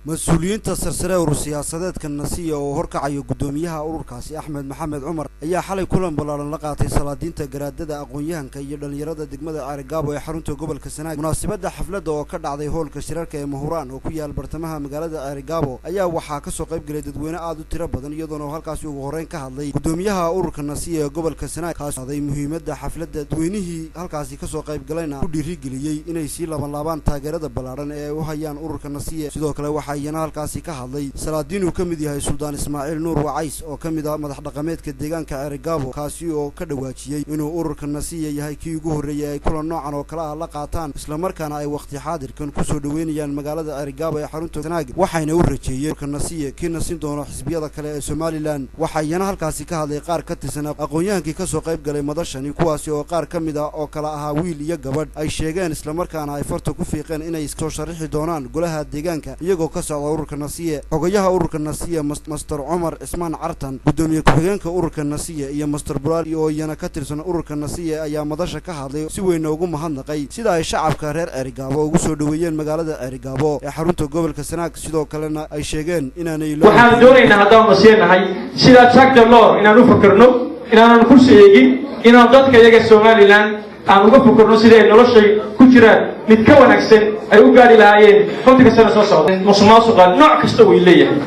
مسؤوليinta sarsare oo siyaasadeedka nasiya oo horkacayo gudoomiyaha ururkaasi Axmed Maxamed Cumar ayaa xalay kulan balaaran la qaatay salaadiinta garaadada aqoon-yahanka iyo dhalinyarada degmada Arigabo ee xarunta gobolka Sanaag. Munaasabada xafladda oo ka dhacday hoolka shirarka ee Mahuraan oo ku yaal bartamaha magaalada Arigabo ayaa waxaa ka soo qayb galay dadweyne aad u tiro badan iyadoo halkaas ugu horeyn ka hadlay gudoomiyaha ururka nasiya ee gobolka Sanaag kaasooday muhiimadda xafladda dadweynihii halkaas ka soo qayb galayna u dhiirigeliyay inay si laban taageerada balaaran ee u hayaan ururka nasiya. sidoo kale ayana halkaasi ka hadlay salaadiin uu kamid yahay Suldaan Ismaaciil Nuur Wacays oo kamid ah madax dhaqameedka deegaanka Arigabo kaasi oo ka dhawaajiyay inuu ururka nasiya yahay kii ugu horeeyay ay kulan noocan oo kala la qaataan isla markaana ay waqti xaadirkan ku soo dhaweynayaan magaalada Arigabo ee xarunta Sanaag waxayna u rajeeyeen ururka nasiya kii nasin doono xisbiyada kale ee Somaliland. waxayna halkaasi ka hadlay qaar ka tirsan aqoon-yahankii ka soo qayb galay madashani kuwaasi oo qaar kamid ah oo kala ahaa wiil iyo gabadh ay sheegeen isla markaana ay farta ku fiiqeen inay soo sharixi doonaan golaha deegaanka iyagoo ka ururka nasiya. xogayaha ururka nasiya Master Cumar Ismaan Cartan gudoomiye ku-xigeenka ururka nasiya iyo Master Buraal oo iyana ka tirsan ururka nasiya ayaa madasha ka hadlay si weyn ugu mahadnaqay sida ay shacabka reer Arigabo ugu soo dhaweeyeen magaalada Arigabo ee xarunta gobolka Sanaag. sidoo kalena ay sheegeen inaanay waxaan doonaynaa haddaan nasiinahay sida tagta loo inaan u fakarno inaan ku sheegin inaan dadka iyaga Somaliland aan uga fakarno sida ay noloshay ku jiraan mid ka wanaagsan ay u gaari lahaayeen qofka sano soo socda. musuqmaasuqa nooc kasta uu leeyahay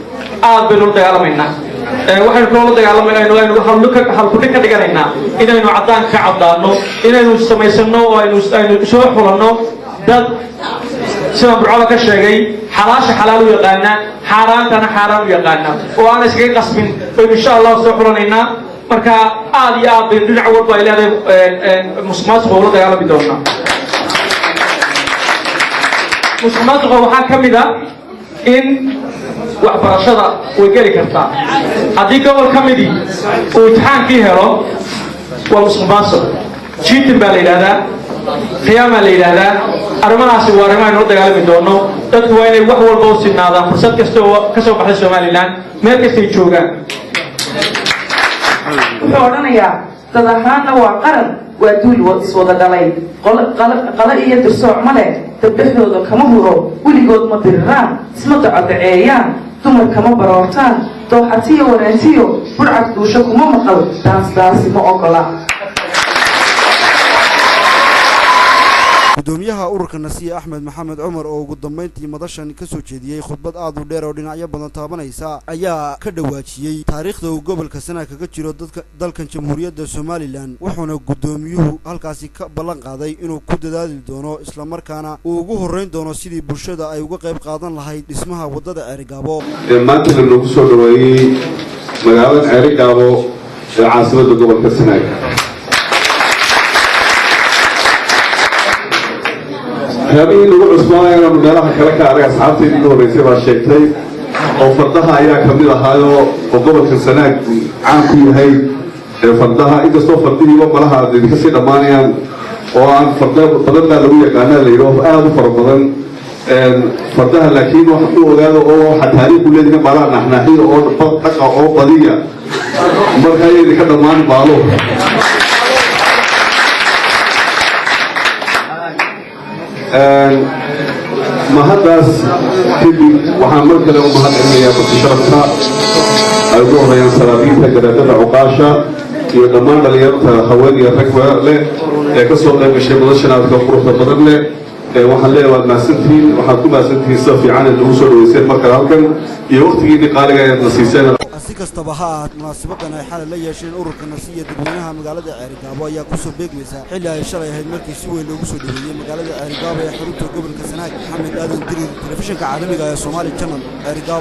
aad bay loo dagaalamaynaa waxaynu kula dagaalamaynaa inaynu halku ka dhiganaynaa inaynu cadaan ka cadaano inaynu samaysano oo aynu soo xulanno dad sida burcada ka sheegay xalaasha xalaal u yaqaana xaaraantana xaaraan u yaqaana oo aan iskaga qasbin oo insha Allah soo xulanaynaa. marka aad iyo aad bay dhinac walba ay leedahay musuqmaasuqa oo la dagaalami doona. musuqmaasuqa waxaa ka mid ah in waxbarashada way geli kartaa haddii gobol ka midii uu imtixaankii helo waa musuqmaasuq. cheating baa la yidhahdaa khiyaamaa la yidhahdaa. arrimahaasi waa arrimo aynu la dagaalami doono. dadku waa inay wax walba u sinaadaan fursad kasta oo ka soo baxday Somaliland meel kastay joogaan. wuxuu odhanayaa dad ahaanna waa qaran waa duul iswada dhalay qala iyo dirsooc ma leh dabdhexdooda kama huro weligood ma diriraan isma dacodaceeyaan dumar kama baroortaan dooxatiyo wanaantiyo burcad duusho kuma maqal daasdaasi ma ogola. gudoomiyaha ururka nasiya Axmed Maxamed Cumar oo ugu dambeyntii madashan ka soo jeediyay khudbad aad u dheer oo dhinacyo badan taabanaysa ayaa ka dhawaajiyay taariikhda uu gobolka Sanaag kaga jiro dalkan Jamhuuriyadda Somaliland wuxuuna gudoomiyuhu halkaasi ka ballan qaaday inuu ku dadaali doono isla markaana uu ugu horeyn doono sidii bulshada ay uga qayb qaadan lahayd dhismaha wadada Arigabo. maanta lagu soo dhaweeyay magaalada Arigabo ee caasimadda gobolka Sanaag. هذه اللغة عثمانية أنا من لها كلك على أصحابتي إنه رئيسي باشيكتي أو فردها أيها كمية هايو وقبل كالسنة عام كل هاي فردها إذا صو فرديه وما لها ذي كسي دمانيا وعن فردها لوية كان اللي يروح آه فرمضان فردها لكن وحقه قالوا أو حتى كل الذين بلا نحن حين أو تقع أو قضية مركاية اللي كده مان بالو mahadaas kadib waxaan mar kale u mahadcelinayaa mutasharafka ay ugu horreeyaan salaadiinta garaadada cuqaasha iyo dhammaan dhalinyarta haween iyo ragba leh ee ka soo qayb gashay madashanaadka quruxda badan leh. waxaan leeyahay waad mahadsantihiin waxaad ku mahadsantihiin sida fiican ee lagu soo dhaweyseen markale halkan iyo waqtigiinii qaaliga ee na siiseen. si kastaba ha ahaatee munaasabadan ay xalay la yeesheen ururka nasiya dadweynaha magaalada Arigabo ayaa ku soo beegmaysa xilli ay shalay ahayd markii si weyn loogu soo dhaweeyay magaalada Arigabo ee xarunta gobolka Sanaag. Maxamed Aadan Dirir, telefishinka caalamiga ee Somali Channel, Arigabo.